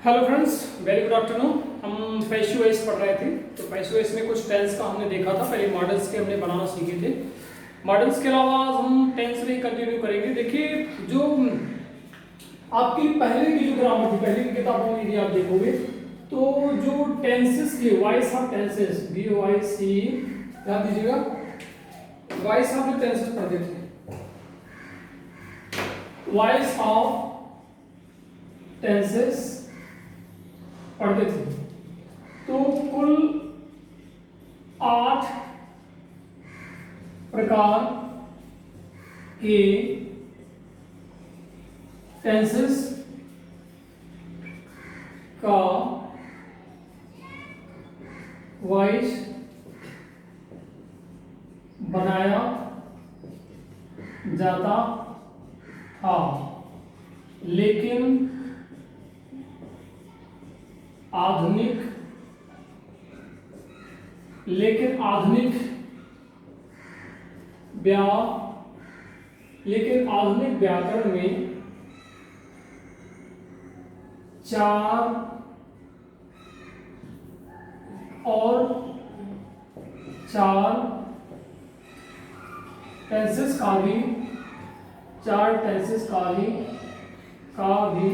Hello friends, very good afternoon. हम passive voice पढ़ रहे थे, तो पैसिव वॉइस में कुछ टेंस का हमने देखा था। पहले मॉडल्स के हमने बनाना सीखे थे। मॉडल्स के अलावा हम टेंस में कंटिन्यू करेंगे। देखिए, जो आपकी पहले की जो ग्रामर थी, पहले की किताबों में यदि आप देखोगे तो जो टेंसेस के वॉइस ऑफ टेंसेस VOIC याद दीजिएगा, वॉइस ऑफ टेंसेस पढ़ते थे। वॉइस ऑफ टेंसेस पढ़ते थे तो कुल 8 प्रकार के टेंसेस का वॉइस बनाया जाता था, लेकिन आधुनिक व्याकरण में 4 टेंसेस का भी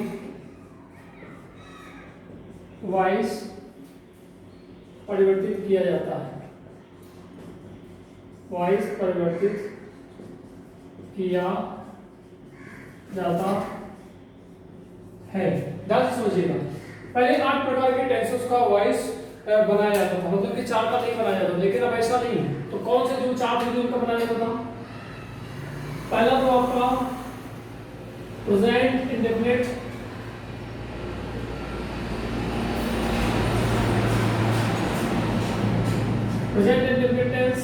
वॉइस परिवर्तित किया जाता है। वॉइस परिवर्तित किया जाता है। ध्यान से समझिएगा, पहले 8 प्रकार के टेंसेस का वॉइस बनाया जाता था, मतलब कि 4 का नहीं बनाया जाता, लेकिन अब ऐसा नहीं है। तो कौन से जो 4 थे उनका बनाया जाता था? पहला तो आपका प्रेजेंट इंडेफिनिट, टेंस।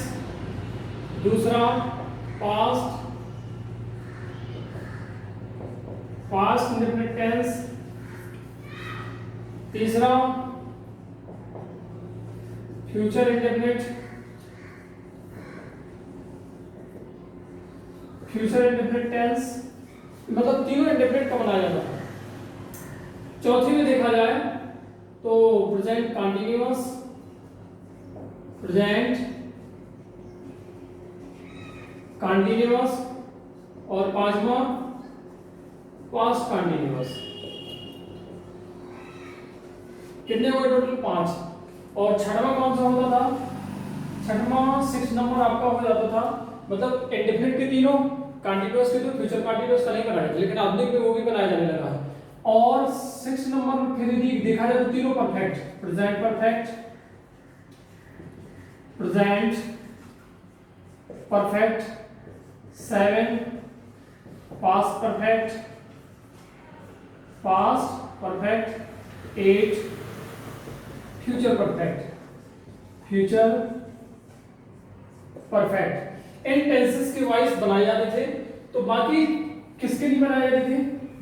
दूसरा पास्ट इंडेफिनिट टेंस। तीसरा फ्यूचर इंडेफिनिट टेंस, मतलब तीनों इंडेफिनिट का बनाया जाता है। चौथी में देखा जाए तो प्रेजेंट कंटीन्यूअस और 5वां पास्ट कंटीन्यूअस। कितने हुए टोटल? 5। और 6वां कौन सा होता था? 6वां 6 नंबर आपका हो जाता था, मतलब इंडेफिनिट के तीनों, कंटीन्यूअस के तो फ्यूचर कंटीन्यूअस का नहीं बनाया, लेकिन आधुनिक में वो भी बनाया जाने लगा है। और 6 नंबर फिर यदि देखा जाए तो तीनों perfect, present perfect, 7 past perfect, 8 future perfect. इन टेंसेस के वॉइस बनाए जाते थे। तो बाकी किसके लिए बनाए जाते थे?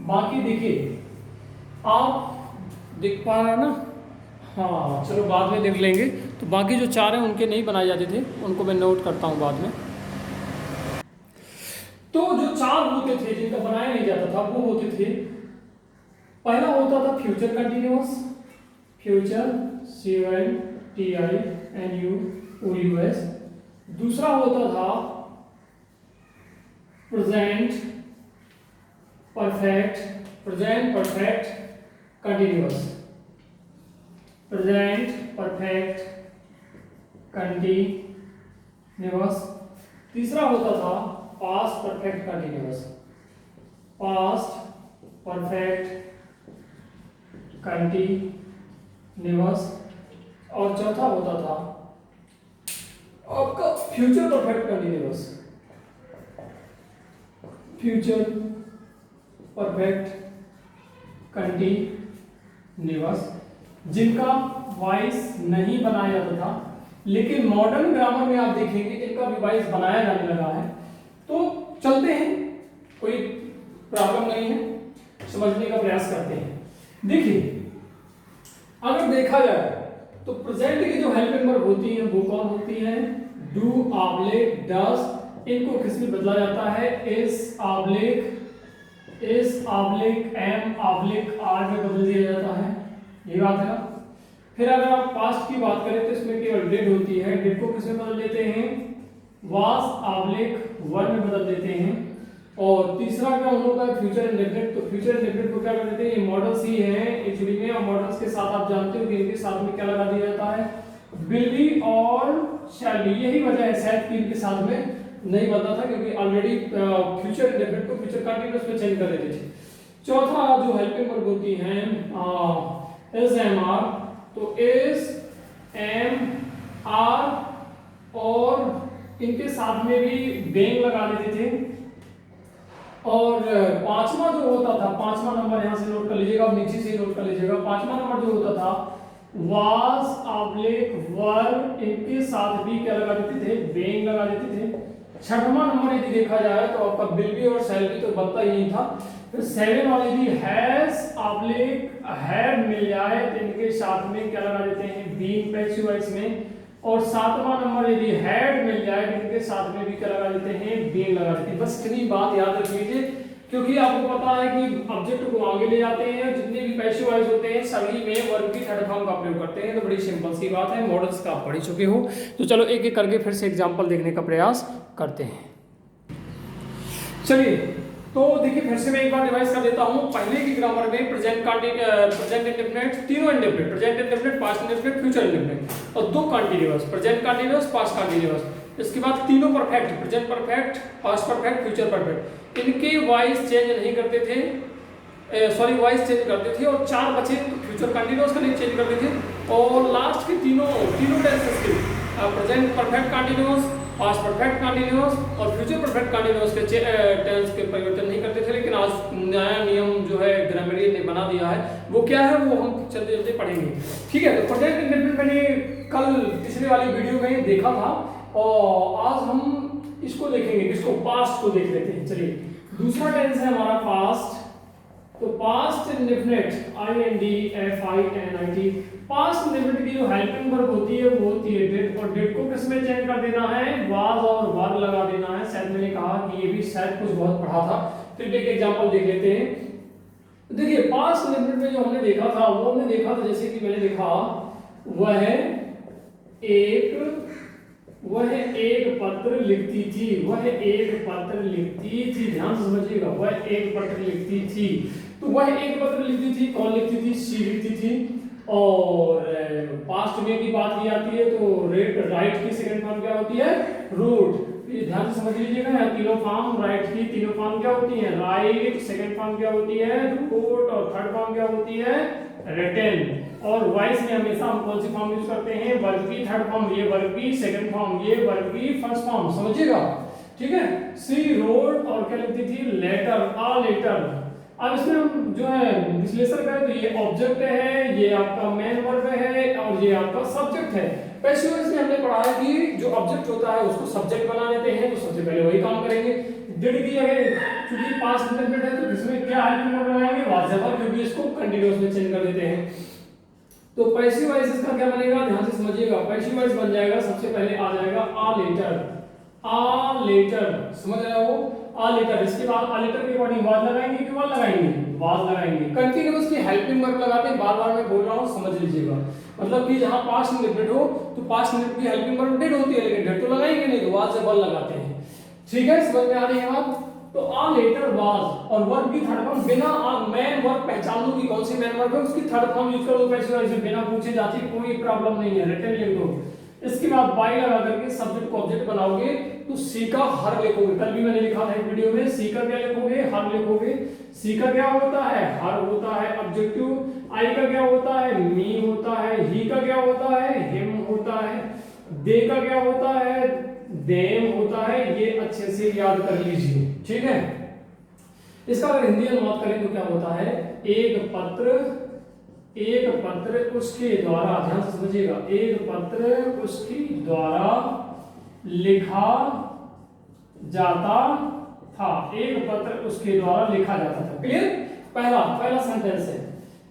बाकी देखिए, आप देख पा रहे हैं ना? हाँ, चलो बाद में देख लेंगे। तो बाकी जो 4 हैं उनके नहीं बनाए जाते थे, उनको मैं नोट करता हूँ बाद में। तो जो 4 होते थे जिनका बनाया नहीं जाता था, वो होते थे, पहला होता था फ्यूचर कंटीन्यूअस, CONTINUOUS। दूसरा होता था प्रेजेंट परफेक्ट कंटीन्यूअस, तीसरा होता था पास्ट परफेक्ट कंटीन्यूअस, और चौथा होता था आपका फ्यूचर परफेक्ट कंटीन्यूअस, जिनका वॉइस नहीं बनाया जाता था। लेकिन मॉडर्न ग्रामर में आप देखेंगे इनका भी वॉइस बनाया जाने लगा है। तो चलते हैं, कोई प्रॉब्लम नहीं है, समझने का प्रयास करते हैं। देखिए, अगर देखा जाए तो प्रेजेंट की जो हेल्पिंग वर्ब होती है वो कौन होती है? डू ऑब्लिक डस। इनको किस में बदला जाता है? इस ऑब्लिक एम ऑब्लिक आर में बदल दिया जाता है। ये बात है ना। फिर अगर आप पास्ट की बात करें तो इसमें केवल डिड होती है, डिड को किसमें बदल देते हैं, वाज आबलिक वर में बदल देते हैं। और तीसरा क्या होता है, फ्यूचर इंडेफिनिट। तो फ्यूचर इंडेफिनिट को क्या कर देते हैं, ये मॉडल्स ही हैं एक्चुअली में, और मॉडल्स के साथ आप जानते हो कि इनके साथ में क्या लगा दिया जाता है, विल बी और शैल बी। यही वजह है शायद कि इनके साथ में नहीं बनता था, क्योंकि ऑलरेडी फ्यूचर इंडेफिनिट को फ्यूचर कंटीन्यूअस में चेंज कर देते थे। चौथा जो हेल्पिंग वर्ब होती हैं इज एम आर, तो इज एम आर और इनके साथ में भी बेंग लगा देते थे। और पांचवा जो होता था, पांचवा नंबर यहां से नोट कर लीजिएगा, नीचे से नोट कर लीजिएगा, पांचवा नंबर जो होता था वाज ऑब्लिक वर, इनके साथ भी क्या लगा देते थे, बेंग लगा देते थे। छठवां नंबर यदि देखा जाए तो आपका विल बी और शैल बी तो बनता ही था। फिर सेवन वाले भी हैज ऑब्लिक हैड मिल जाए तो इनके साथ में क्या लगा देते हैं, बीइंग पैसिव वॉइस में। और सातवां नंबर यदि हैड मिल जाए तो इनके साथ में भी क्या लगा देते हैं, बीइंग लगा देते हैं। बस इतनी बात याद रख लीजिए, क्योंकि आपको पता है कि ऑब्जेक्ट को आगे ले जाते हैं, जितने भी पैसिव वॉइस होते हैं सभी में वर्ब की थर्ड फॉर्म का प्रयोग करते हैं। तो बड़ी सिंपल सी बात है, मॉडल्स का आप पढ़ चुके हो। तो चलो एक एक करके फिर से एग्जांपल देखने का प्रयास करते हैं। चलिए तो देखिए फिर से मैं एक बार रिवाइज कर देता हूं। पहले की ग्रामर में प्रेजेंट इंडेफिनिट, तीनों indefinite, present indefinite, past indefinite, future indefinite और दो continuous, present continuous, past continuous. इसके बाद तीनों perfect, present perfect, past perfect, future perfect, इनके वॉइस चेंज नहीं करते थे, सॉरी वॉइस चेंज करते थे। और चार बचे फ्यूचर कंटीन्यूअस का नहीं चेंज करते थे। और लास्ट के तीनों टेंसेस के present perfect continuous, past perfect continuous और फ्यूचर परफेक्ट कंटीन्यूअस के टेंस के परिवर्तन नहीं करते थे। लेकिन आज नया नियम जो है ग्रामरियन ने बना दिया है, वो क्या है वो हम चलते चलते पढ़ेंगे। ठीक है, तो प्रेजेंट इंडेफिनिट मैंने कल पिछले वाली वीडियो में देखा था और आज हम इसको देखेंगे, इसको पास्ट को देख लेते हैं। चलिए दूसरा टेंस है हमारा पास्ट। तो past indefinite INDFINIT, past indefinite की जो हेल्पिंग वर्ब होती है वो होती है डिड, और डिड को किसमें चेंज कर देना है, वाज और वर लगा देना है। शायद मैंने कहा कि ये भी शायद कुछ बहुत पढ़ा था, फिर एक एग्जांपल देख लेते हैं। देखिए पास्ट इंडेफिनिट में जो हमने देखा था वो हमने देखा था, जैसे कि मैंने देखा वह एक पत्र लिखती थी, वह एक पत्र लिखती थी, ध्यान से समझिएगा, वह एक पत्र लिखती थी। तो वह एक पत्र लिखती थी, कौन लिखती थी, शी लिखती थी। और पास्ट में की बात की जाती है तो राइट की सेकंड फॉर्म क्या होती है, रूट। ये ध्यान से समझ लीजिएगा, यहाँ तीनों फॉर्म, राइट की तीनों फॉर्म क्या होती है, राइट, सेकंड फॉर्म क्या होती है, रूट, और थर्ड फॉर्म क्या होती है, रिटन। और वॉइस में हमेशा हम कौन सी फॉर्म यूज करते हैं, वर्ब की थर्ड फॉर्म, ये वर्ब की सेकंड फॉर्म, ये वर्ब की फर्स्ट फॉर्म, समझिएगा। ठीक है, सी रोड और क्या लिखती थी, लेटर, आ लेटर। अब इसमें हम जो है विश्लेषण करें तो ये ऑब्जेक्ट है, ये आपका मेन वर्ब है और ये आपका सब्जेक्ट है। पैसिव वॉइस में हमने पढ़ा है कि जो ऑब्जेक्ट होता है उसको सब्जेक्ट बना देते हैं, तो सबसे पहले वही काम करेंगे। डिड की जगह क्योंकि पास्ट इंडेफिनिट है तो इसमें क्या हेल्पिंग वर्ब लगाएंगे, वाज वर्ब, क्योंकि इसको कंटीन्यूअस में चेंज कर देते हैं। तो पैसिव वॉइस इसका क्या बनेगा, ध्यान से समझिएगा। पैसिव वॉइस बन जाएगा, सबसे पहले आ जाएगा आ लेटर, आ लेटर, समझ रहे हो, आ लेटर। इसके बाद आ लेटर के अकॉर्डिंग वाज लगाएंगे कि वाज लगाएंगे, वाज लगाएंगे। कंटीन्यूअस की हेल्पिंग वर्ब लगाते हैं, बार-बार मैं बोल रहा हूं, समझ लीजिएगा। मतलब कि जहां पास्ट इंडेफिनिट हो तो पास्ट इंडेफिनिट की हेल्पिंग वर्ब डिड होती है, लेकिन डिड तो लगाएंगे नहीं, तो वाज से वर लगाते हैं। ठीक है, समझ में आ रही है बात। तो आ लेटर वाज और वर्ब की थर्ड फॉर्म बिना मेन वर्ब पहचान लो कि कौन सी मेन वर्ब है, उसकी थर्ड फॉर्म यूज कर दो पैसिव वॉइस में, बिना पूछे जाती कोई प्रॉब्लम नहीं है, रिटन लिख दो। इसके बाद बाय लगा करके सब्जेक्ट को ऑब्जेक्ट बनाओगे तो सी का हर लिखोगे। कल भी मैंने लिखा था एक वीडियो में, सी का क्या लिखोगे, हर लिखोगे। सी का क्या होता है, हर होता है ऑब्जेक्टिव। आई का क्या होता है, मी होता है। ही का क्या होता है, हिम होता है। दे का क्या होता है, देम होता है। ये अच्छे से याद कर लीजिए, ठीक है। इसका अगर हिंदी अनुवाद करें तो क्या होता है, एक पत्र उसके द्वारा, ध्यान से समझिएगा, एक पत्र उसके द्वारा लिखा जाता था, एक पत्र उसके द्वारा लिखा जाता था। क्लियर, पहला सेंटेंस है।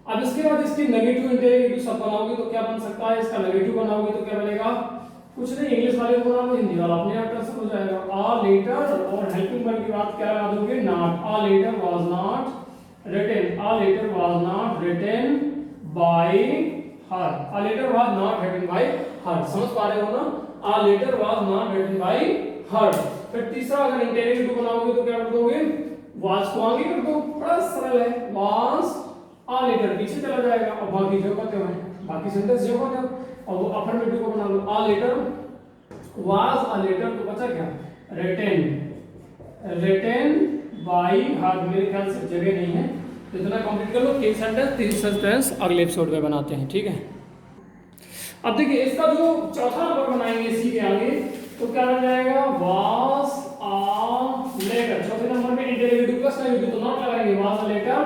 अब इसके बाद इसकी नेगेटिव इंटेरोगेटिव सब बनाओगे तो क्या बन सकता है, इसका नेगेटिव बनाओगे तो क्या बनेगा, कुछ नहीं, इंग्लिश वाले को बनाओ, हिंदी वाला अपने आप कैंसिल हो जाएगा। आ लेटर और हेल्पिंग वर्ब की बात क्या लगा दोगे, not. A letter was not written, a letter was not written by her, a letter was not written by her, समझ पा रहे हो ना, a letter was not written by her। फिर तीसरा अगर इंटेरोगेटिव बनाओगे तो क्या कर दोगे, was को आगे कर दो, बड़ा सरल है, was a letter पीछे चला जाएगा और बाकी जो करते हो बाकी सेंटेंस जो करते हो और वो अफर्मेटिव को बना लो, a letter was a letter, तो बचा क्या, written by her, मेरे ख्याल से जगह नहीं है तो इतना कंप्लीट कर लो। तीन सेंटेंस अगले एपिसोड में बनाते हैं, ठीक है। अब देखिए इसका जो चौथा नंबर बनाएंगे इसी के आगे तो क्या बन जाएगा, was a letter, चौथे नंबर में इंटेरोगेटिव प्लस नेगेटिव तो नॉट लगाएंगे, was a letter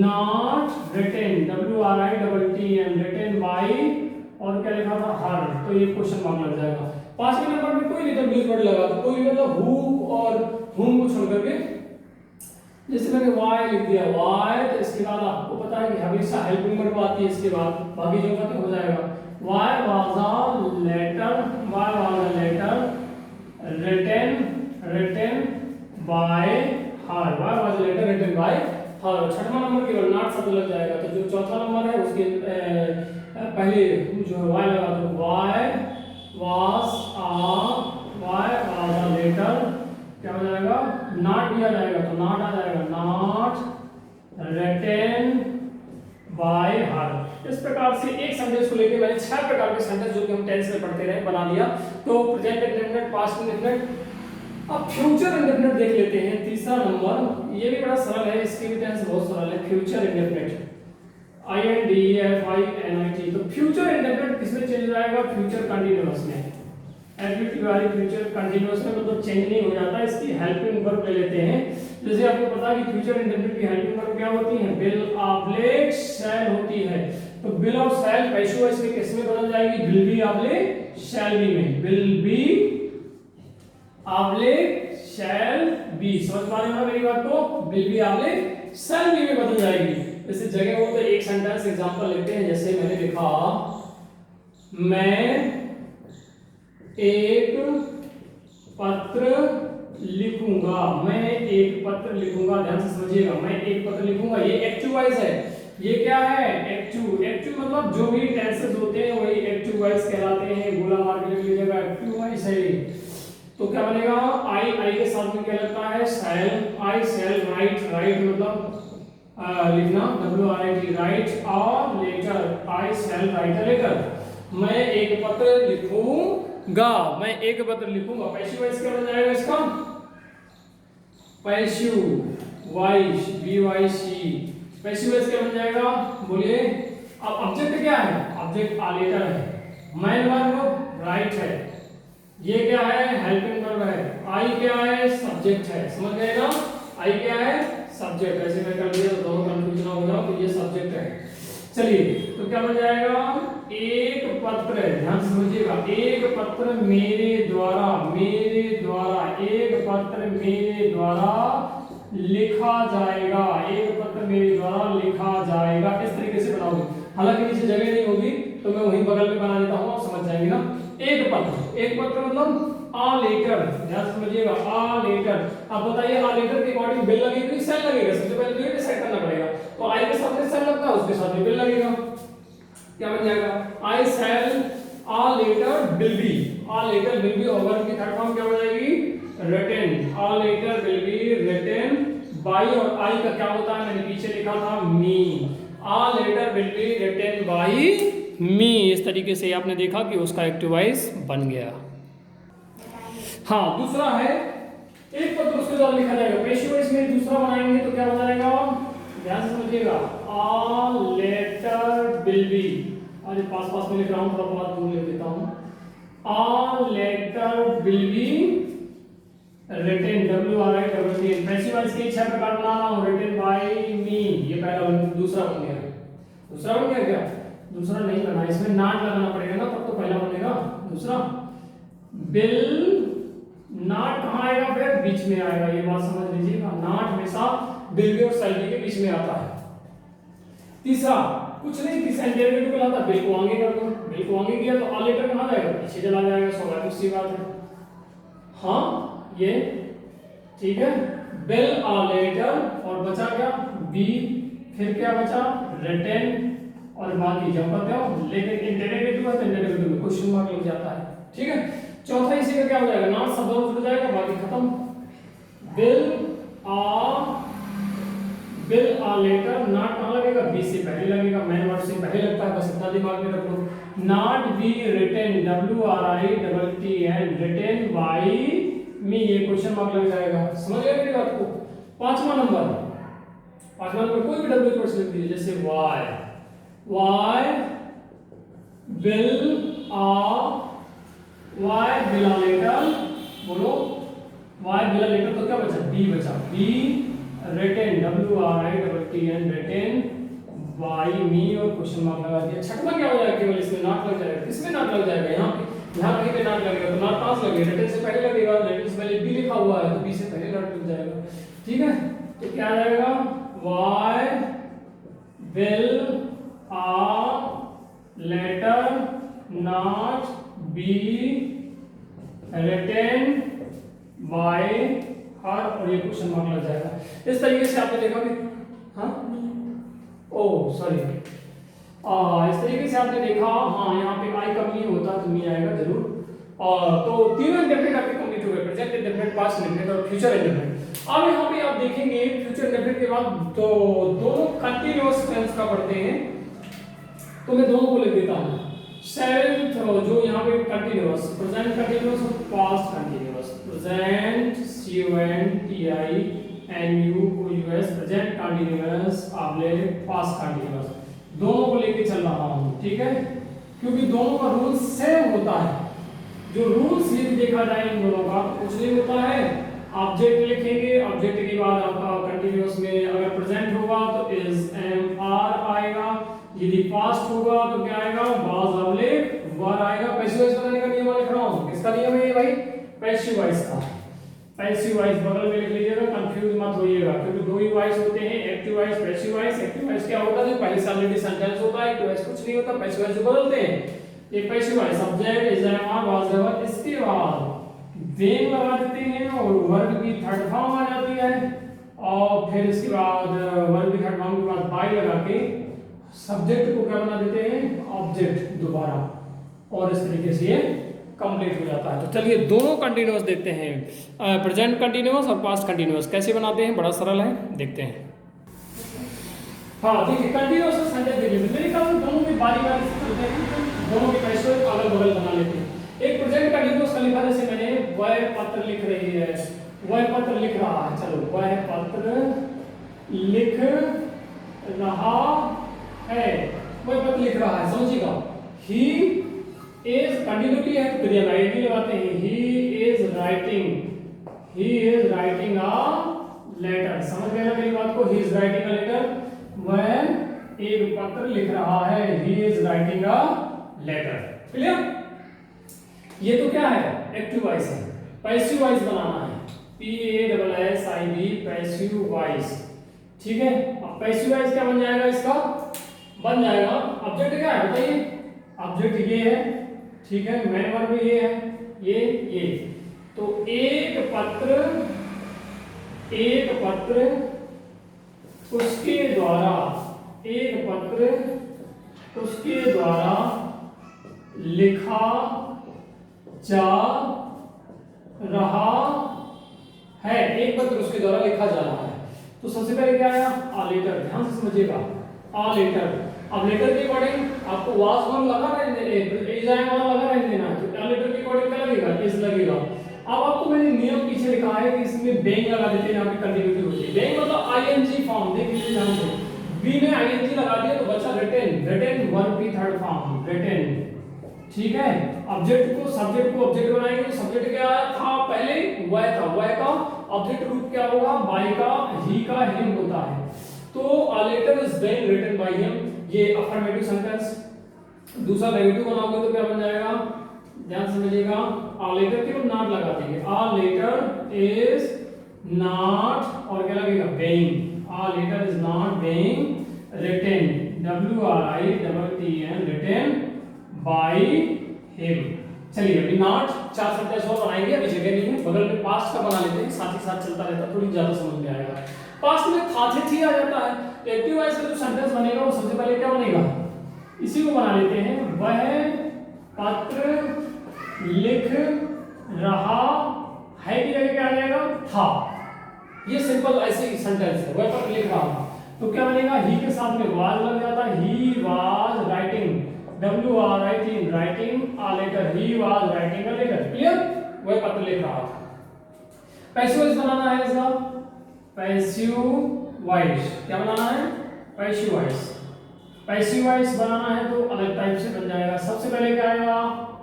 not written, WRITTEN, written by, और क्या लिखा था, her, तो ये क्वेश्चन मार्क लग जाएगा। पांचवें नंबर में कोई नहीं तो डूज वर्ड लगा तो कोई मतलब who और whom को छोड़ करके, जैसे मैंने why लिख दिया, why, तो इसके बाद आपको पता है कि हमेशा हेल्पिंग वर्ब आती है इसके बाद, बाकी जो खत्म हो जाएगा। why was a letter written by her, why was a letter written by her। छठवां नंबर केवल नॉट शब्द लग जाएगा, तो जो चौथा नंबर है उसके पहले जो why लगा तो why was a letter, क्या हो जाएगा, नॉट भी आ जाएगा तो नॉट आ जाएगा, नॉट written by her। इस प्रकार से एक सेंटेंस को लेके मैंने 6 प्रकार के सेंटेंस जो कि हम टेंस में पढ़ते रहे बना दिया। तो प्रेजेंट इंडेफिनिट, पास्ट इंडेफिनिट, अब फ्यूचर इंडेफिनिट देख लेते हैं। तीसरा नंबर, ये भी बड़ा सरल है, इसके भी टेंस बहुत सरल है, फ्यूचर इंडेफिनिट, INDEFINIT। तो फ्यूचर इंडेफिनिट किसमें चेंज हो जाएगा, फ्यूचर कंटीन्यूअस में, एडजेक्टिव वाली फ्यूचर कंटीन्यूअस में, मतलब चेंज नहीं हो जाता, इसकी हेल्पिंग वर्ब ले लेते हैं। जैसे आपको पता है कि फ्यूचर इंडेफिनिट की हेल्पिंग वर्ब क्या होती है, विल ऑब्लिक शैल होती है। तो विल और शैल पैसिव वॉइस में किस में बदल जाएगी, will be oblique shall be में, will be oblique shall be, समझ पा रहे हो मेरी बात को, will be oblique shall be में बदल जाएगी। जैसे जगह हो तो एक सेंटेंस एग्जांपल लेते हैं, जैसे मैंने लिखा, मैं एक पत्र लिखूंगा, मैं एक पत्र लिखूंगा, ध्यान से समझिएगा, मैं एक पत्र लिखूंगा, ये एक्टिव वॉइस है, ये क्या है, एक्टिव। एक्टिव मतलब जो भी टेंसेस होते हैं वही एक्टिव वॉइस कहलाते हैं, गोला मार के लिख लीजिएगा, एक्टिव वॉइस है। तो क्या बनेगा, आई के साथ में क्या लगता है, शैल, आई शैल राइट, राइट मतलब लिखना, WRIT, राइट, और letter, I shall write a letter, मैं एक पत्र लिखूंगा, मैं एक पत्र लिखूंगा। पैसिव वॉइस क्या बन जाएगा इसका, passive voice, BYC, passive voice क्या बन जाएगा, बोलिए। अब ऑब्जेक्ट क्या है, ऑब्जेक्ट आ लेटर है, मैन वर्ब राइट है, ये क्या है, हेल्पिंग वर्ब है, आई क्या है, सब्जेक्ट है, समझ गए ना, आई क्या है, सब्जेक्ट। ऐसे मैं कर दिया तो दोनों कंफ्यूजन हो गया, तो ये सब्जेक्ट है। चलिए तो क्या बन जाएगा, एक पत्र, ध्यान से समझिएगा, एक पत्र मेरे द्वारा, एक पत्र मेरे द्वारा लिखा जाएगा, एक पत्र मेरे द्वारा लिखा जाएगा, इस तरीके से बनाओगे। हालांकि नीचे जगह नहीं होगी तो मैं वहीं बगल में बना देता हूँ, आप समझ जाएंगे ना। एक पत्र मतलब आ लेटर, ध्यान से समझिएगा, आ लेटर। अब बताइए आ लेटर के अकॉर्डिंग बिल लगेगा कि सेल लगेगा, सबसे पहले तो ये डिसाइड करना पड़ेगा। तो आई के साथ में सेल लगता है, उसके साथ में बिल लगेगा, क्या बन जाएगा, I shall a letter will be, a letter will be, और वर्ब की थर्ड फॉर्म क्या हो जाएगी, written, a letter will be written by, और आई का क्या होता है, मैंने पीछे लिखा था me, a letter will be written by me. इस तरीके से आपने देखा कि उसका एक्टिव वॉइस बन गया। हाँ, दूसरा है एक पत्र उसके द्वारा लिखा जाएगा, पैसिव वॉइस में दूसरा बनाएंगे तो क्या हो जाएगा, ध्यान से समझिएगा, आ लेटर विल बी, अरे पास में लिख रहा हूँ, थोड़ा बहुत दूर लिख देता हूँ, a letter will be written, WRITTEN। Passive voice के 6 प्रकार बना रहा हूँ, रिटन बाय मी, ये पहला दूसरा बन गया, दूसरा बन गया क्या, दूसरा नहीं बना, इसमें नॉट लगाना पड़ेगा ना, तब तो पहला बनेगा। दूसरा बिल, नॉट कहाँ आएगा, फिर बीच में आएगा, ये बात समझ लीजिएगा, नॉट हमेशा बिल बी और शैल बी के बीच में आता है। तीसरा कुछ नहीं, तीसरा इंडेफिनिट को लाता, बिल को आगे कर दो, बिल को आगे किया तो आ लेटर कहाँ जाएगा, पीछे चला जाएगा, स्वाभाविक सी बात है। हाँ ये ठीक है, बिल आ लेटर, और बचा क्या, बी, फिर क्या बचा, रिटन, और बाकी जब करते हो, लेकिन इंडेरिवेटिव है तो इंडेरिवेटिव में क्वेश्चन मार्क लग जाता है। ठीक है, चौथा इसी का क्या हो जाएगा, नॉट शब्द और जुड़ जाएगा, बाकी खत्म। विल आ लेटर, नॉट कहाँ लगेगा, बी से पहले लगेगा, मेन वर्ड से पहले लगता है, बस इतना दिमाग में रख लो। Not be written, WRITTEN, written by me, ये क्वेश्चन मार्क लग जाएगा। समझ गए मेरी बात को। पांचवा नंबर कोई भी डब्ल्यू वर्ड लिख दीजिए, जैसे वाई विल आ लेटर, बोलो वाई विल आ लेटर, तो क्या बचा, बी बचा, be written, WRITTEN, written by me, और क्वेश्चन मार्क लगा दिया। छठवां क्या हो जाएगा, केवल इसमें नॉट लग जाएगा। किसमें नॉट लग जाएगा, यहाँ कहीं पे नॉट लगेगा, तो नॉट पास लगेगा, रिटन से पहले लगेगा, रिटन से पहले बी लिखा हुआ है तो बी से पहले नॉट लग जाएगा। ठीक है, तो क्या आ जाएगा, why will a letter not be written by her, और ये क्वेश्चन मार्क लग जाएगा। इस तरीके से आपने देखा कि हाँ, ओ सॉरी, इस तरीके से आपने देखा, हाँ यहाँ पे आई कम नहीं होता तो नहीं आएगा जरूर। तो तीनों इंडेफिनिट आपके कंप्लीट हो गए, प्रेजेंट इंडेफिनिट, पास्ट इंडेफिनिट और फ्यूचर इंडेफिनिट। अब यहाँ पे आप देखेंगे फ्यूचर इंडेफिनिट के बाद तो दोनों कंटीन्यूअस टेंस का पढ़ते हैं, तो मैं दोनों को लिख देता हूँ। सेवेंथ जो यहाँ पे कंटीन्यूअस, प्रेजेंट कंटीन्यूअस और past continuous, present CONTINUOUS, present continuous past continuous, दोनों को लेके चल रहा हूँ। ठीक है, क्योंकि दोनों का रूल सेम होता है। जो रूल्स यदि देखा जाए इन दोनों का, कुछ नहीं होता है, ऑब्जेक्ट लिखेंगे, ऑब्जेक्ट के बाद आपका कंटीन्यूअस में अगर प्रेजेंट होगा तो इज एम आर आएगा, यदि पास्ट होगा तो क्या आएगा, वाज अब वर आएगा। पैसिव वॉइस बनाने का नियम लिख रहा हूं, किसका नियम है ये भाई, पैसिव वॉइस का। पैसिव वॉइस बगल में लिख लीजिएगा, कंफ्यूज मत होइएगा, क्योंकि दो ही वॉइस होते हैं, active voice, passive voice. Active voice क्या होता है, पहले से ऑलरेडी सेंटेंस होता है, एक्टिव वॉइस कुछ नहीं होता, पैसिव वॉइस बदलते हैं। ये passive voice subject is am are was were, इसके बाद वेन लगा देते हैं और वर्ब की थर्ड फॉर्म आ जाती है, और फिर इसके बाद वर्ब की थर्ड फॉर्म के बाद बाय लगा के सब्जेक्ट को क्या बना देते हैं, ऑब्जेक्ट दोबारा, और इस तरीके से ये कंप्लीट हो जाता है। तो चलिए दोनों कंटीन्यूअस देखते हैं, प्रेजेंट कंटीन्यूअस और पास्ट कंटीन्यूअस कैसे बनाते हैं, बड़ा सरल है, देखते हैं। हाँ देखिए, कंटीन्यूअस और सेंटेंस देखिए, मेरे ख्याल से दोनों में बारी-बारी से चलते हैं, दोनों के पैसे अगल-बगल बना लेते हैं। एक प्रेजेंट कंटीन्यूअस का लिखा, जैसे मैंने वह पत्र लिख रही है, वह पत्र लिख रहा है, चलो वह पत्र लिख रहा है, वह पत्र लिख रहा है, समझिएगा। ही इज कंटिन्यूटी है तो क्रिया में id लगाते हैं, he is writing a letter, समझ गए ना मेरी बात को, he is writing a letter, वह एक पत्र लिख रहा है, he is writing a letter. Clear? ये तो क्या है, एक्टिव वॉइस है। पैसिव वॉइस बनाना है, PASSIV, पैसिव वॉइस। ठीक है, अब पैसिव वॉइस क्या बन जाएगा, इसका बन जाएगा, ऑब्जेक्ट क्या है बताइए, ऑब्जेक्ट ये है, ठीक है, मेन वर्ब ये है, ये तो एक पत्र उसके द्वारा लिखा जा रहा है, एक पत्र उसके द्वारा लिखा जा रहा है। तो सबसे पहले क्या आया, आ लेटर, ध्यान से समझिएगा, आ लेटर। अब लेटर के अकॉर्डिंग आपको वाज वन लगा रहने, इज आई वन लगा रहने देना है, तो आ लेटर के अकॉर्डिंग क्या लगेगा, इज लगेगा। अब आपको मैंने नियम पीछे लिखा है कि इसमें बेंग लगा देते हैं, यहाँ पे कंटिन्यूटी होती है। बेंग मतलब आईएनजी फॉर्म, देख लीजिए ध्यान से, बी में आईएनजी लगा दिया तो बचा रिटन वर्ब की थर्ड फॉर्म रिटन। ठीक है, ऑब्जेक्ट को ऑब्जेक्ट बनाएंगे, तो सब्जेक्ट क्या था पहले, वह था, वह का ऑब्जेक्ट रूप क्या होगा, बाय का, ही का, हिम होता है। तो a letter is being written by him, ये अफर्मेटिव सेंटेंस। दूसरा नेगेटिव बनाओगे तो क्या बन जाएगा, ध्यान समझिएगा, a letter केवल नॉट लगा देंगे, a letter is not, और क्या लगेगा, being, a letter is not being written, WRITTEN, written by him। चलिए अभी नॉट चार सेंटेंस और बनाएंगे, अभी जगह नहीं है, बगल में पास्ट का बना लेते हैं, साथ ही साथ चलता रहता है, थोड़ी ज्यादा समझ में आएगा। पास्ट में था थे थी आ जाता है, तो एक्टिव वॉइस का जो सेंटेंस बनेगा वो सबसे पहले क्या बनेगा, इसी को बना लेते हैं, वह पत्र लिख रहा है की जगह क्या आ जाएगा, था। ये सिंपल ऐसे सेंटेंस है, वह पत्र लिख रहा था, तो क्या बनेगा, ही के साथ में वाज लग जाता है, he was writing, WRIT writing a letter, he was writing a letter. Clear, वह पत्र लिख रहा था। पैसिव वॉइस बनाना है इसका, पैसिव वॉइस क्या बनाना है, पैसिव वॉइस। पैसिव वॉइस बनाना है तो अलग टाइप से बन जाएगा। सबसे पहले क्या आएगा,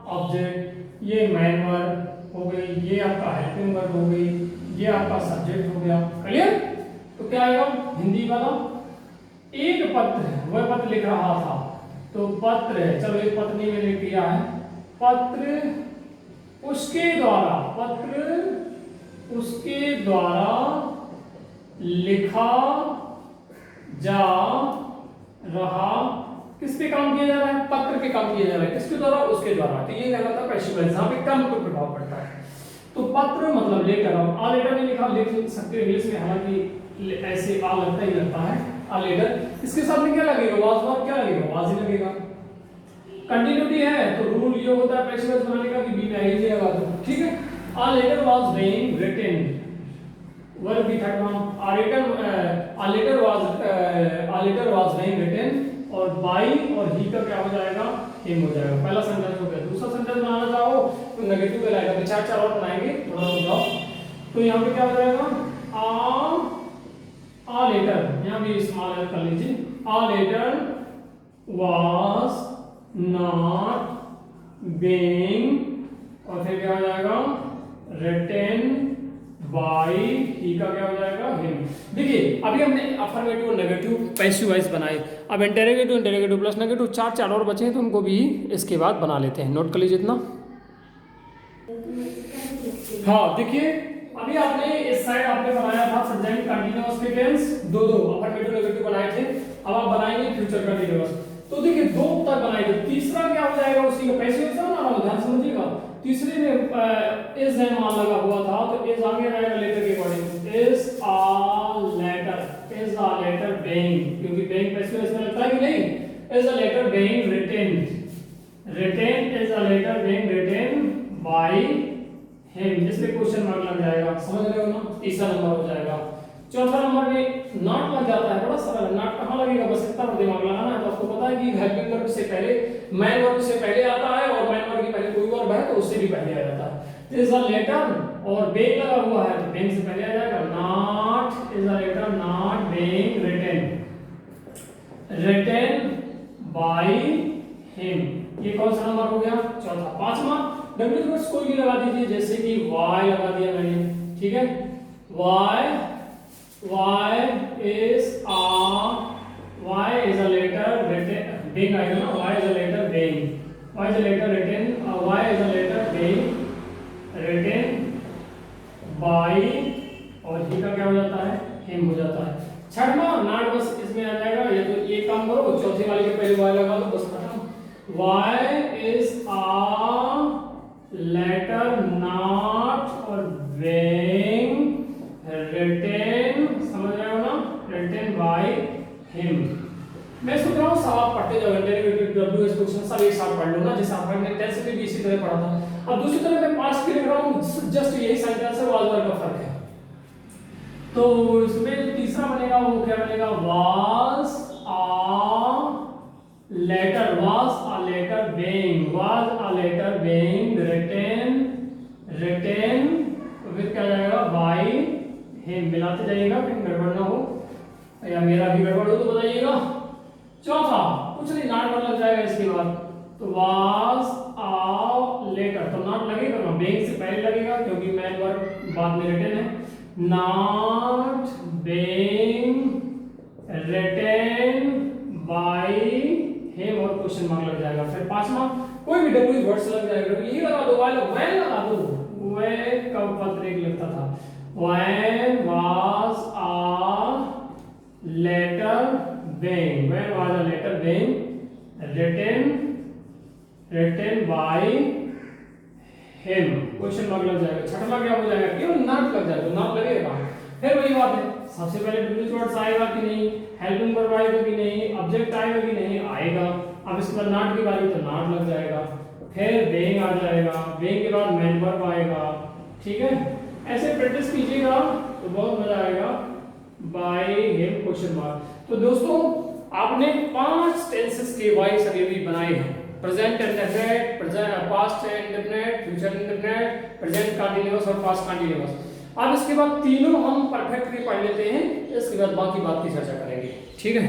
ऑब्जेक्ट, ये मैन वर्ब हो गई, ये आपका हेल्पिंग वर्ब हो गई, ये आपका सब्जेक्ट हो गया। क्लियर, तो क्या आएगा हिंदी वाला, एक पत्र, वह पत्र लिख रहा था, तो पत्र है, चलो एक पत्र नहीं मैंने किया है, पत्र उसके द्वारा, पत्र उसके द्वारा लिखा जा रहा, किस पे काम किया जा रहा है, पत्र पे काम किया जा रहा है, किसके द्वारा, उसके द्वारा। तो ये कहलाता है पैसिव वॉइस, जहां पे कर्म पर प्रभाव पड़ता है। तो पत्र मतलब लेटर, आ लेटर नहीं लिखा, लिख सकते हो इंग्लिश में, हालांकि ऐसे आ लगता ही लगता है आ लेटर। इसके साथ में क्या लगेगा, वाज वर्ब क्या लगेगा, वाज ही लगेगा। कंटिन्यूटी है तो रूल ये होता है पैसिव वॉइस बनाने का कि बी में आई लगा दो, ठीक है। A letter was being written, verb भी third form, a letter was being written, और बाई और ही का क्या हो जाएगा, हिम हो जाएगा। पहला सेंटेंस हो गया। दूसरा सेंटेंस बनाना चाहो तो नेगेटिव का लाएगा, तो चार और बनाएंगे, थोड़ा रुक, तो यहाँ पे क्या हो जाएगा, आ लेटर, यहाँ भी स्मॉल कर लीजिए, a letter was not being, और फिर क्या हो जाएगा, रिटन बाय, ही का क्या हो जाएगा, हिम। देखिए अभी हमने अफर्मेटिव और नेगेटिव पैसिव वॉइस बनाए, अब इंटरोगेटिव प्लस नेगेटिव चार और बचे हैं, तो उनको भी इसके बाद बना लेते हैं। नोट कर लीजिए इतना। हाँ देखिए, अभी आपने इस साइड आपने बनाया था सब्जेक्ट कंटीन्यूअस के टेंस, दो अफर्मेटिव नेगेटिव बनाए थे, अब आप बनाएंगे फ्यूचर कंटीन्यूअस। तो देखिए दो तक बनाएंगे, तीसरा क्या हो जाएगा, उसी का पैसिव वॉइस बना रहा हूं, ध्यान समझिएगा। तीसरे में इज है मान लगा हुआ था, तो इज आगे रहेगा लेटर के according, is a letter being, क्योंकि बीइंग पैसिव वॉइस में लगता है कि नहीं, is a letter being written is a letter being written by him, इसलिए क्वेश्चन मार्क लग जाएगा, समझ रहे हो ना, तीसरा नंबर हो जाएगा। चौथा नंबर में नॉट लग जाता है, बड़ा सरल, नॉट कहां लगेगा, बस इतना दिमाग लगाना है। तो आपको पता है कि हेल्पिंग वर्ब से पहले मैन वर्ब से पहले आता है, और मैन वर्ब के पहले कोई वर्ब है तो उससे भी पहले आ जाता है। इज अ लेटर और बीइंग लगा हुआ है, तो बीइंग से पहले आ जाएगा, not is a letter not being written by him, ये कौन सा नंबर हो गया, चौथा। पांचवा डब्ल्यू वर्ड्स कोई भी लगा दीजिए, जैसे कि वाई लगा दिया मैंने, ठीक है, why is a letter written, being आएगा ना, why is a letter being, why is a letter written, why is a letter being written by, और ही का क्या हो जाता है, हिम हो जाता है। छठवां नॉट बस इसमें आ जाएगा, या तो ये काम करो, चौथे वाले के पहले वाई लगा दो, बस खत्म। Why is a letter not और बीइंग रिटन, समझ रहे हो ना, रिटन बाय हिम। मैं सोच रहा हूँ सब आप पढ़ते जाओ, इंटरोगेटिव डब्ल्यूएस क्वेश्चन सब एक साथ पढ़ लो ना, जैसे आपने 10 में भी इसी तरह पढ़ा था। अब दूसरी तरफ मैं पास्ट के लिख रहा हूँ, जस्ट यही सेंटेंस है, वाज वर्ब का फर्क है। तो इसमें जो तीसरा बनेगा वो क्या बनेगा, was a letter being written, तो फिर क्या जाएगा, बाय हिम, मिलाते जाइएगा फिर गड़बड़ ना हो, या मेरा भी गड़बड़ हो तो बताइएगा। चौथा कुछ नहीं, नॉट लग जाएगा इसके बाद, तो वाज अ लेटर, तो नॉट लगेगा ना, बीइंग से पहले लगेगा क्योंकि मैन वर्ब बाद में रिटन है, not being written by him, और क्वेश्चन मार्क लग जाएगा। फिर पांचवा कोई भी डब्ल्यू वर्ड्स लग जाएगा, ये लगा दो, वाई लगा दो, वे कब पत्र एक लिखता था, when was a letter being written by him, question mark लग जाएगा। छठवां क्या हो जाएगा, क्यों नॉट लग जाएगा, नॉट लगेगा। फिर वही बात है, सबसे पहले डब्ल्यू वर्ड्स आएगा कि नहीं, हेल्पिंग वर्ब आएगा कि नहीं, ऑब्जेक्ट आएगा कि नहीं, आएगा। अब इसके बाद नॉट की बारी तो नॉट लग जाएगा, फिर बेइंग आ जाएगा, बेइंग के बाद मेन वर्ब आएगा, ठीक है। ऐसे प्रैक्टिस कीजिएगा तो बहुत मजा आएगा। By him question mark. तो दोस्तों आपने 5 टेंसेस के वॉइस अभी बनाए हैं, present indefinite, present past indefinite, future indefinite, present continuous और पास्ट कंटीन्यूअस। अब इसके बाद तीनों हम परफेक्टली पढ़ लेते हैं, इसके बाद बाकी बात की चर्चा करेंगे, ठीक है।